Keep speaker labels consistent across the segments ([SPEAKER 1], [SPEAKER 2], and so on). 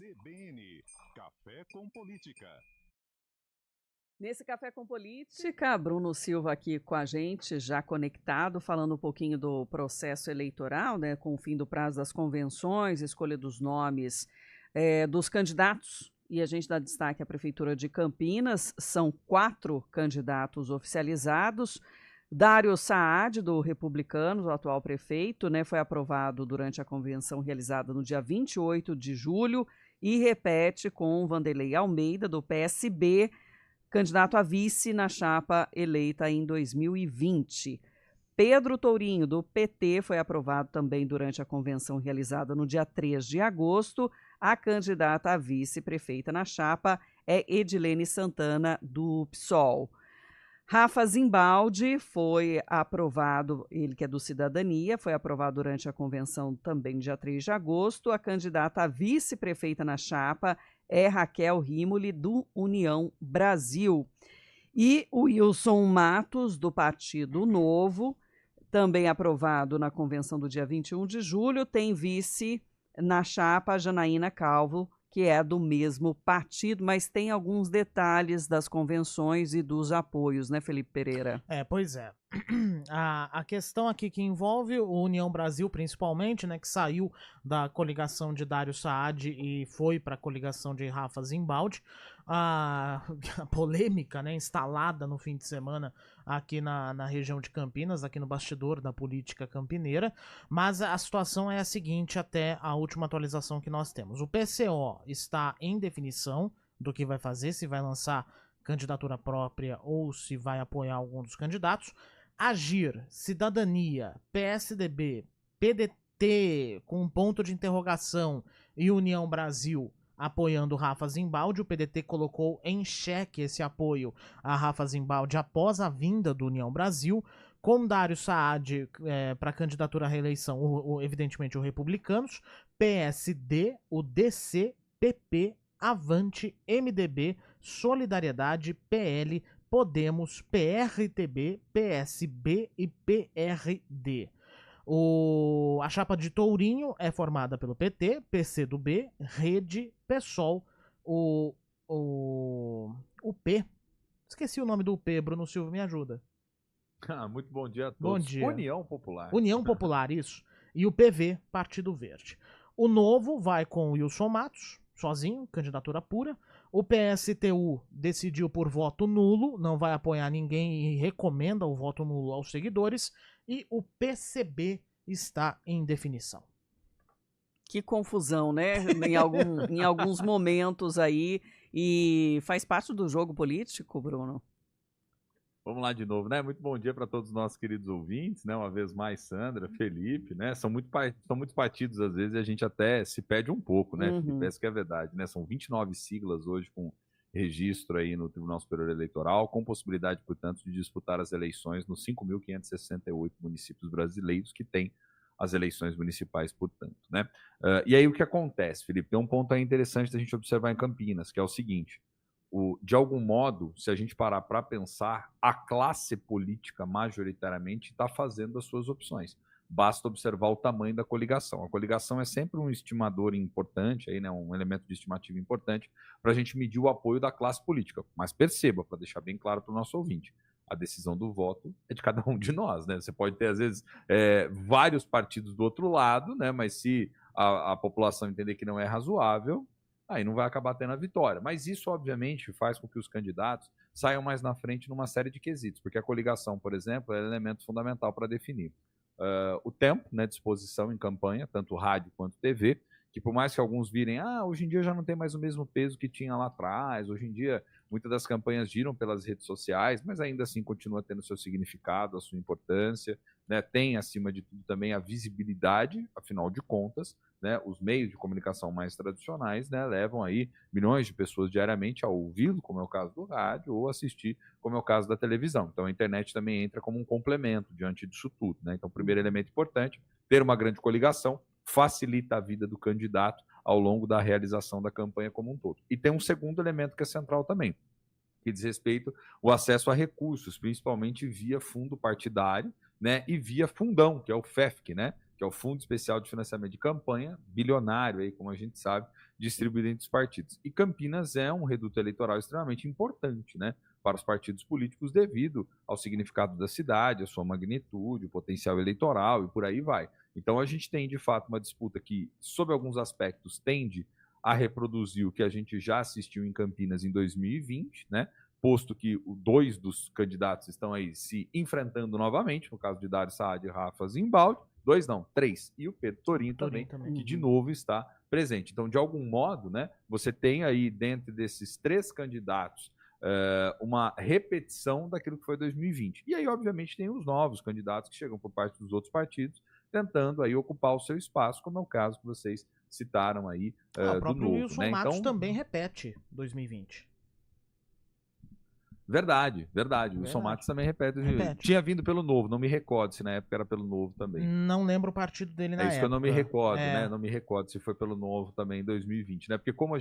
[SPEAKER 1] CBN Café com Política.
[SPEAKER 2] Nesse Café com Política, Bruno Silva aqui com a gente, já conectado, falando um pouquinho do processo eleitoral, né, com o fim do prazo das convenções, escolha dos nomes dos candidatos. E a gente dá destaque à Prefeitura de Campinas, são 4 candidatos oficializados. Dário Saad, do Republicanos, o atual prefeito, né, foi aprovado durante a convenção realizada no dia 28 de julho e repete com Vanderlei Almeida, do PSB, candidato a vice na chapa eleita em 2020. Pedro Tourinho, do PT, foi aprovado também durante a convenção realizada no dia 3 de agosto. A candidata a vice-prefeita na chapa é Edilene Santana, do PSOL. Rafa Zimbaldi foi aprovado, ele que é do Cidadania, foi aprovado durante a convenção também dia 3 de agosto. A candidata a vice-prefeita na chapa é Raquel Rimoli, do União Brasil. E o Wilson Matos, do Partido Novo, também aprovado na convenção do dia 21 de julho, tem vice na chapa Janaína Calvo, que é do mesmo partido, mas tem alguns detalhes das convenções e dos apoios, né, Felipe Pereira?
[SPEAKER 3] Pois é. A questão aqui que envolve o União Brasil, principalmente, né, que saiu da coligação de Dário Saad e foi para a coligação de Rafa Zimbaldi. A polêmica, né, instalada no fim de semana aqui na região de Campinas, aqui no bastidor da política campineira. Mas a situação é a seguinte, até a última atualização que nós temos. O PCO está em definição do que vai fazer, se vai lançar candidatura própria ou se vai apoiar algum dos candidatos. Agir, Cidadania, PSDB, PDT com um ponto de interrogação e União Brasil apoiando Rafa Zimbaldi. O PDT colocou em xeque esse apoio a Rafa Zimbaldi após a vinda do União Brasil. Com Dário Saad para a candidatura à reeleição, evidentemente o Republicanos, PSD, o DC, PP, Avante, MDB, Solidariedade, PL, Podemos, PRTB, PSB e PRD. A chapa de Tourinho é formada pelo PT, PCdoB, Rede, PSOL, o P. Esqueci o nome do P, Bruno Silva, me ajuda.
[SPEAKER 4] Muito bom dia a todos.
[SPEAKER 3] Bom dia.
[SPEAKER 4] União Popular.
[SPEAKER 3] União Popular, isso. E o PV, Partido Verde. O Novo vai com o Wilson Matos, sozinho, candidatura pura. O PSTU decidiu por voto nulo, não vai apoiar ninguém e recomenda o voto nulo aos seguidores. E o PCB está em definição.
[SPEAKER 2] Que confusão, né? Em alguns momentos aí. E faz parte do jogo político, Bruno?
[SPEAKER 4] Vamos lá de novo, né? Muito bom dia para todos os nossos queridos ouvintes, né? Uma vez mais, Sandra, Felipe, né? São muitos partidos, às vezes, e a gente até se perde um pouco, né, Felipe? Essa que é a verdade, né? São 29 siglas hoje com registro aí no Tribunal Superior Eleitoral, com possibilidade, portanto, de disputar as eleições nos 5.568 municípios brasileiros que têm as eleições municipais, portanto, né? E aí o que acontece, Felipe? Tem um ponto aí interessante da gente observar em Campinas, que é o seguinte: de algum modo, se a gente parar para pensar, a classe política majoritariamente está fazendo as suas opções. Basta observar o tamanho da coligação. A coligação é sempre um estimador importante, aí, né, um elemento de estimativa importante para a gente medir o apoio da classe política. Mas perceba, para deixar bem claro para o nosso ouvinte, a decisão do voto é de cada um de nós, né? Você pode ter, às vezes, vários partidos do outro lado, né? Mas se a população entender que não é razoável, aí não vai acabar tendo a vitória. Mas isso, obviamente, faz com que os candidatos saiam mais na frente numa série de quesitos, porque a coligação, por exemplo, é um elemento fundamental para definir o tempo, né, de exposição em campanha, tanto rádio quanto TV, que por mais que alguns virem, hoje em dia já não tem mais o mesmo peso que tinha lá atrás, hoje em dia muitas das campanhas giram pelas redes sociais, mas ainda assim continua tendo seu significado, a sua importância, né? Tem, acima de tudo, também a visibilidade, afinal de contas, né? Os meios de comunicação mais tradicionais, né, levam aí milhões de pessoas diariamente a ouvi-lo, como é o caso do rádio, ou assistir, como é o caso da televisão. Então a internet também entra como um complemento diante disso tudo, né? Então o primeiro elemento importante, ter uma grande coligação, facilita a vida do candidato ao longo da realização da campanha como um todo. E tem um segundo elemento que é central também, que diz respeito ao acesso a recursos, principalmente via fundo partidário, né, e via fundão, que é o FEFC, né, que que é o Fundo Especial de Financiamento de Campanha, bilionário, aí, como a gente sabe, distribuído entre os partidos. E Campinas é um reduto eleitoral extremamente importante, né, para os partidos políticos devido ao significado da cidade, a sua magnitude, o potencial eleitoral e por aí vai. Então a gente tem, de fato, uma disputa que, sob alguns aspectos, tende a reproduzir o que a gente já assistiu em Campinas em 2020, né, posto que dois dos candidatos estão aí se enfrentando novamente, no caso de Dário Saad e Rafa Zimbaldi, 2 não, 3, e o Pedro Torinho também, que de novo está presente. Então, de algum modo, né, você tem aí, dentro desses 3 candidatos, uma repetição daquilo que foi 2020. E aí, obviamente, tem os novos candidatos que chegam por parte dos outros partidos, tentando aí ocupar o seu espaço, como é o caso que vocês citaram aí
[SPEAKER 3] o próprio
[SPEAKER 4] do Novo.
[SPEAKER 3] Wilson
[SPEAKER 4] né?
[SPEAKER 3] Matos
[SPEAKER 4] então,
[SPEAKER 3] também repete 2020.
[SPEAKER 4] Verdade. O Wilson Matos também repete. Tinha vindo pelo Novo, não me recordo se na época era pelo Novo também.
[SPEAKER 3] Não lembro o partido dele na época.
[SPEAKER 4] É isso que eu não me recordo, né? Não me recordo se foi pelo Novo também em 2020, né? Porque como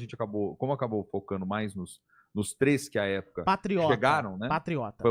[SPEAKER 4] acabou focando mais nos 3 que à época chegaram, né?
[SPEAKER 3] Patriota.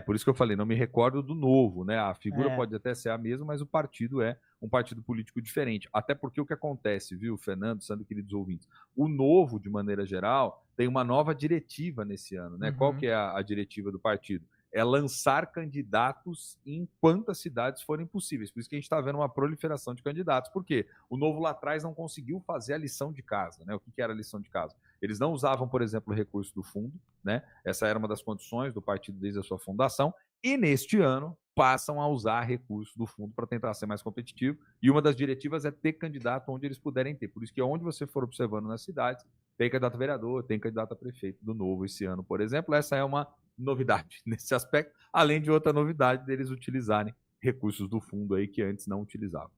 [SPEAKER 4] Por isso que eu falei, não me recordo do Novo, né? A figura pode até ser a mesma, mas o partido é um partido político diferente. Até porque o que acontece, viu, Fernando, Sandro, queridos ouvintes? O Novo, de maneira geral, tem uma nova diretiva nesse ano, né? Qual que é a diretiva do partido? É lançar candidatos em quantas cidades forem possíveis. Por isso que a gente está vendo uma proliferação de candidatos. Por quê? O Novo lá atrás não conseguiu fazer a lição de casa, né? O que era a lição de casa? Eles não usavam, por exemplo, o recurso do fundo, né? Essa era uma das condições do partido desde a sua fundação. E neste ano passam a usar recursos do fundo para tentar ser mais competitivo. E uma das diretivas é ter candidato onde eles puderem ter. Por isso que onde você for observando nas cidades, tem candidato a vereador, tem candidato a prefeito do Novo esse ano, por exemplo. Essa é uma novidade nesse aspecto, além de outra novidade deles utilizarem recursos do fundo aí que antes não utilizavam.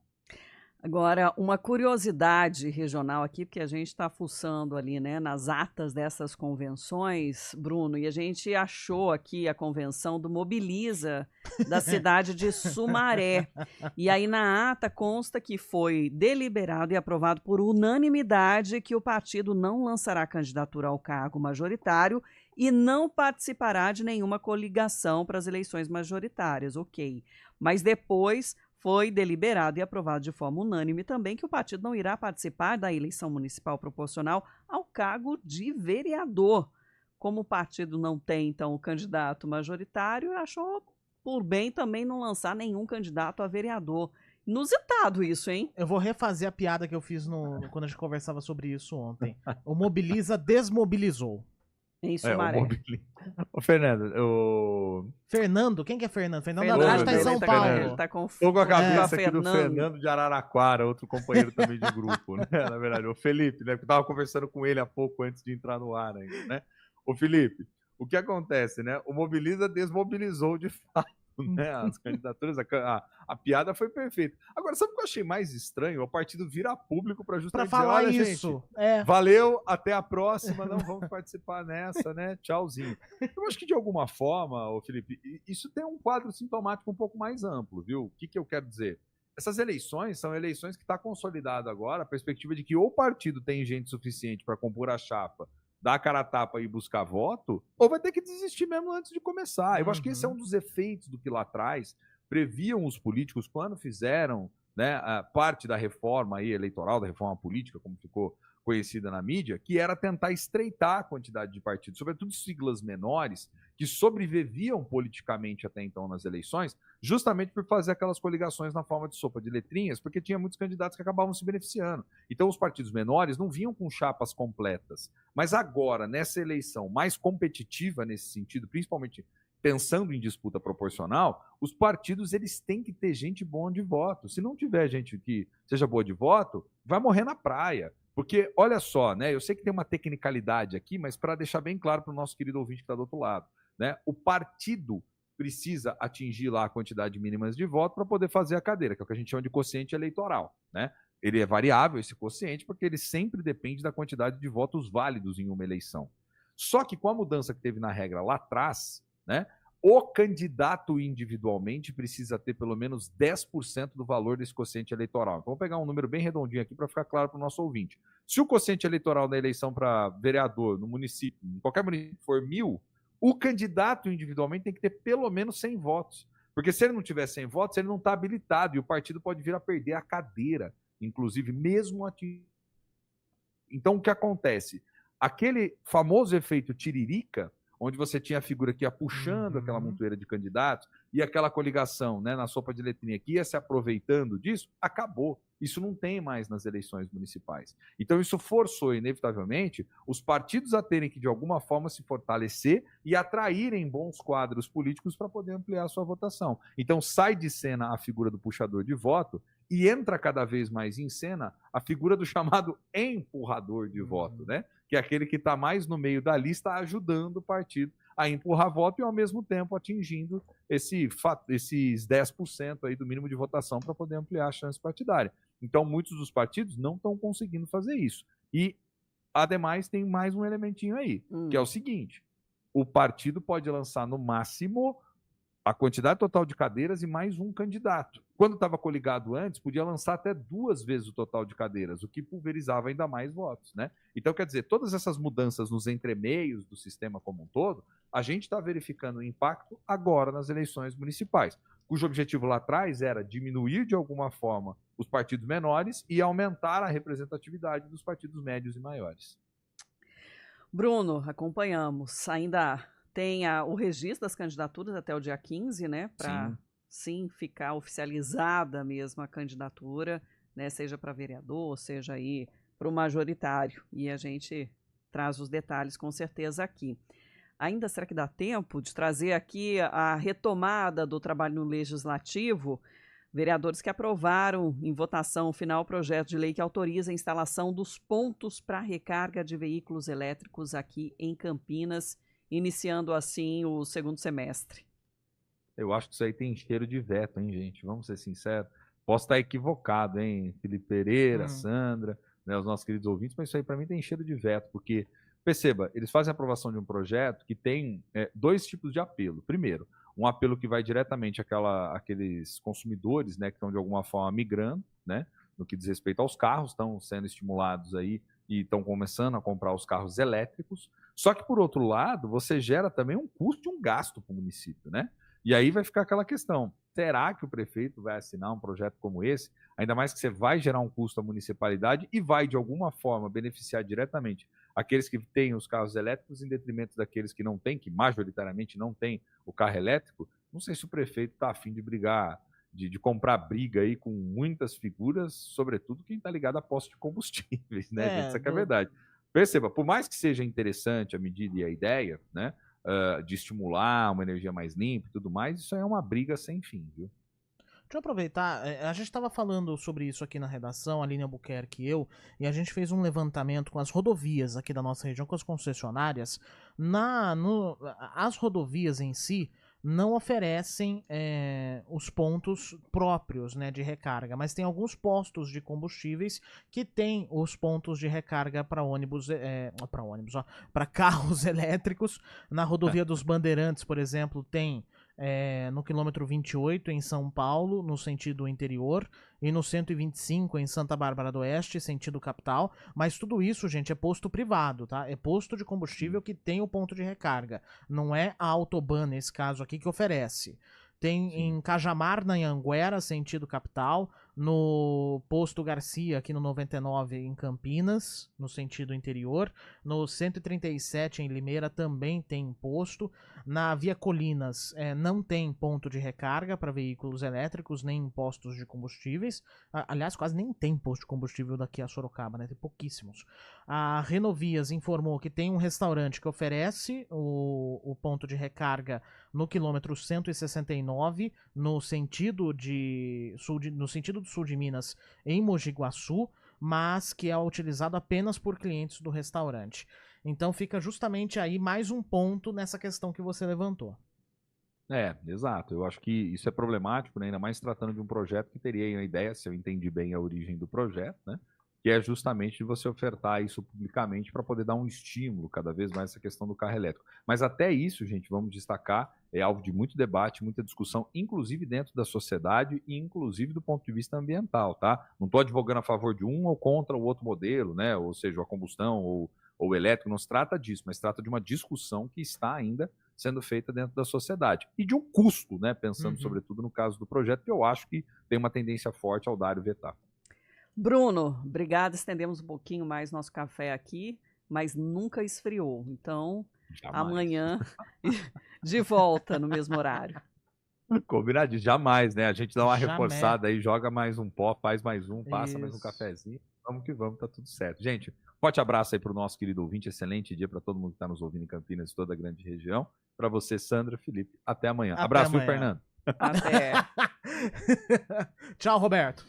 [SPEAKER 2] Agora, uma curiosidade regional aqui, porque a gente está fuçando ali, né, nas atas dessas convenções, Bruno, e a gente achou aqui a convenção do Mobiliza da cidade de Sumaré. E aí na ata consta que foi deliberado e aprovado por unanimidade que o partido não lançará candidatura ao cargo majoritário e não participará de nenhuma coligação para as eleições majoritárias, ok. Mas depois foi deliberado e aprovado de forma unânime também que o partido não irá participar da eleição municipal proporcional ao cargo de vereador. Como o partido não tem, então, o candidato majoritário, achou por bem também não lançar nenhum candidato a vereador. Inusitado isso, hein?
[SPEAKER 3] Eu vou refazer a piada que eu fiz quando a gente conversava sobre isso ontem. O Mobiliza desmobilizou.
[SPEAKER 2] Em Sumaré.
[SPEAKER 4] Ô, Fernando,
[SPEAKER 3] Fernando? Quem que é Fernando? Fernando Haddad tá em São Paulo.
[SPEAKER 2] Ele tá com
[SPEAKER 4] Tô com a cabeça aqui do Fernando de Araraquara, outro companheiro também de grupo, né? Na verdade, o Felipe, né? Eu tava conversando com ele há pouco antes de entrar no ar ainda, né? Ô, Felipe, o que acontece, né? O Mobiliza desmobilizou de fato, né? As candidaturas, a piada foi perfeita. Agora, sabe o que eu achei mais estranho? O partido vira público para justamente
[SPEAKER 3] falar
[SPEAKER 4] dizer, olha,
[SPEAKER 3] isso.
[SPEAKER 4] Gente, valeu, até a próxima, não vamos participar nessa, né? Tchauzinho. Eu acho que de alguma forma, ô Felipe, isso tem um quadro sintomático um pouco mais amplo, viu? O que eu quero dizer? Essas eleições são eleições que está consolidado agora a perspectiva de que ou o partido tem gente suficiente para compor a chapa, dar a cara a tapa e buscar voto, ou vai ter que desistir mesmo antes de começar. Eu acho que esse é um dos efeitos do que lá atrás previam os políticos quando fizeram, né, a parte da reforma aí eleitoral, da reforma política, como ficou conhecida na mídia, que era tentar estreitar a quantidade de partidos, sobretudo siglas menores, que sobreviviam politicamente até então nas eleições, justamente por fazer aquelas coligações na forma de sopa de letrinhas, porque tinha muitos candidatos que acabavam se beneficiando. Então os partidos menores não vinham com chapas completas. Mas agora, nessa eleição mais competitiva nesse sentido, principalmente pensando em disputa proporcional, os partidos eles têm que ter gente boa de voto. Se não tiver gente que seja boa de voto, vai morrer na praia. Porque, olha só, né? Eu sei que tem uma tecnicalidade aqui, mas para deixar bem claro para o nosso querido ouvinte que está do outro lado, né? O partido precisa atingir lá a quantidade mínima de votos para poder fazer a cadeira, que é o que a gente chama de quociente eleitoral, né? Ele é variável, esse quociente, porque ele sempre depende da quantidade de votos válidos em uma eleição. Só que com a mudança que teve na regra lá atrás, né? O candidato individualmente precisa ter pelo menos 10% do valor desse quociente eleitoral. Então, vou pegar um número bem redondinho aqui para ficar claro para o nosso ouvinte. Se o quociente eleitoral da eleição para vereador no município, em qualquer município, for 1.000, o candidato individualmente tem que ter pelo menos 100 votos Porque se ele não tiver 100 votos, ele não está habilitado e o partido pode vir a perder a cadeira, inclusive mesmo aqui. Então, o que acontece? Aquele famoso efeito tiririca, onde você tinha a figura que ia puxando aquela montoeira de candidatos e aquela coligação, né, na sopa de letrinha que ia se aproveitando disso, acabou. Isso não tem mais nas eleições municipais. Então isso forçou, inevitavelmente, os partidos a terem que, de alguma forma, se fortalecer e atraírem bons quadros políticos para poder ampliar a sua votação. Então sai de cena a figura do puxador de voto e entra cada vez mais em cena a figura do chamado empurrador de voto, né? Que é aquele que está mais no meio da lista ajudando o partido a empurrar voto e, ao mesmo tempo, atingindo esses 10% aí do mínimo de votação para poder ampliar a chance partidária. Então, muitos dos partidos não estão conseguindo fazer isso. E, ademais, tem mais um elementinho aí, que é o seguinte: o partido pode lançar, no máximo, a quantidade total de cadeiras e mais um candidato. Quando estava coligado antes, podia lançar até 2 vezes o total de cadeiras, o que pulverizava ainda mais votos, né? Então, quer dizer, todas essas mudanças nos entremeios do sistema como um todo, a gente está verificando o impacto agora nas eleições municipais, cujo objetivo lá atrás era diminuir de alguma forma os partidos menores e aumentar a representatividade dos partidos médios e maiores.
[SPEAKER 2] Bruno, acompanhamos. Ainda tem o registro das candidaturas até o dia 15, né? Para sim ficar oficializada mesmo a candidatura, né? Seja para vereador, seja aí para o majoritário. E a gente traz os detalhes com certeza aqui. Ainda será que dá tempo de trazer aqui a retomada do trabalho no Legislativo? Vereadores que aprovaram em votação final o projeto de lei que autoriza a instalação dos pontos para recarga de veículos elétricos aqui em Campinas, iniciando assim o segundo semestre.
[SPEAKER 4] Eu acho que isso aí tem cheiro de veto, hein, gente? Vamos ser sinceros. Posso estar equivocado, hein? Felipe Pereira, Sandra, né, os nossos queridos ouvintes, mas isso aí para mim tem cheiro de veto, porque, perceba, eles fazem a aprovação de um projeto que tem 2 tipos de apelo. Primeiro, um apelo que vai diretamente àqueles consumidores, né, que estão de alguma forma migrando, né, no que diz respeito aos carros, estão sendo estimulados aí e estão começando a comprar os carros elétricos. Só que, por outro lado, você gera também um custo e um gasto para o município, né? E aí vai ficar aquela questão: será que o prefeito vai assinar um projeto como esse? Ainda mais que você vai gerar um custo à municipalidade e vai, de alguma forma, beneficiar diretamente aqueles que têm os carros elétricos em detrimento daqueles que não têm, que majoritariamente não têm o carro elétrico. Não sei se o prefeito está a fim de brigar, de comprar briga aí com muitas figuras, sobretudo quem está ligado a postos de combustíveis, né, gente? Isso é que é verdade. Perceba, por mais que seja interessante a medida e a ideia, né, de estimular uma energia mais limpa e tudo mais, isso aí é uma briga sem fim, viu?
[SPEAKER 3] Deixa eu aproveitar, a gente estava falando sobre isso aqui na redação, a Aline Albuquerque e eu, e a gente fez um levantamento com as rodovias aqui da nossa região, com as concessionárias. As rodovias em si não oferecem os pontos próprios, né, de recarga, mas tem alguns postos de combustíveis que têm os pontos de recarga para para carros elétricos. Na rodovia dos Bandeirantes, por exemplo, tem no quilômetro 28 em São Paulo, no sentido interior, e no 125 em Santa Bárbara do Oeste, sentido capital. Mas tudo isso, gente, é posto privado, tá? É posto de combustível que tem o ponto de recarga. Não é a Autoban, nesse caso aqui, que oferece. Tem em Cajamar, na Anhanguera, sentido capital, no Posto Garcia, aqui no 99, em Campinas, no sentido interior, no 137, em Limeira, também tem posto. Na Via Colinas, não tem ponto de recarga para veículos elétricos, nem postos de combustíveis. Aliás, quase nem tem posto de combustível daqui a Sorocaba, né? Tem pouquíssimos. A Renovias informou que tem um restaurante que oferece o ponto de recarga no quilômetro 169, no sentido do sul de Minas, em Mogi Guaçu, mas que é utilizado apenas por clientes do restaurante. Então fica justamente aí mais um ponto nessa questão que você levantou.
[SPEAKER 4] Exato. Eu acho que isso é problemático, né? Ainda mais tratando de um projeto que teria a ideia, se eu entendi bem a origem do projeto, né? Que é justamente de você ofertar isso publicamente para poder dar um estímulo cada vez mais essa questão do carro elétrico. Mas até isso, gente, vamos destacar, é alvo de muito debate, muita discussão, inclusive dentro da sociedade e inclusive do ponto de vista ambiental, tá? Não estou advogando a favor de um ou contra o outro modelo, né? Ou seja, a combustão ou o elétrico, não se trata disso, mas se trata de uma discussão que está ainda sendo feita dentro da sociedade. E de um custo, né? Pensando sobretudo no caso do projeto, que eu acho que tem uma tendência forte ao Dário vetar.
[SPEAKER 2] Bruno, obrigado. Estendemos um pouquinho mais nosso café aqui, mas nunca esfriou. Então, amanhã, de volta no mesmo horário.
[SPEAKER 4] Combinado, jamais, né? A gente dá uma reforçada aí, joga mais um pó, faz mais um, passa mais um cafezinho. Vamos que vamos, tá tudo certo. Gente, forte abraço aí pro nosso querido ouvinte, excelente dia para todo mundo que tá nos ouvindo em Campinas e toda a grande região. Para você, Sandra, Felipe, até amanhã. Abraço, viu, Fernando?
[SPEAKER 2] Até.
[SPEAKER 3] Tchau, Roberto.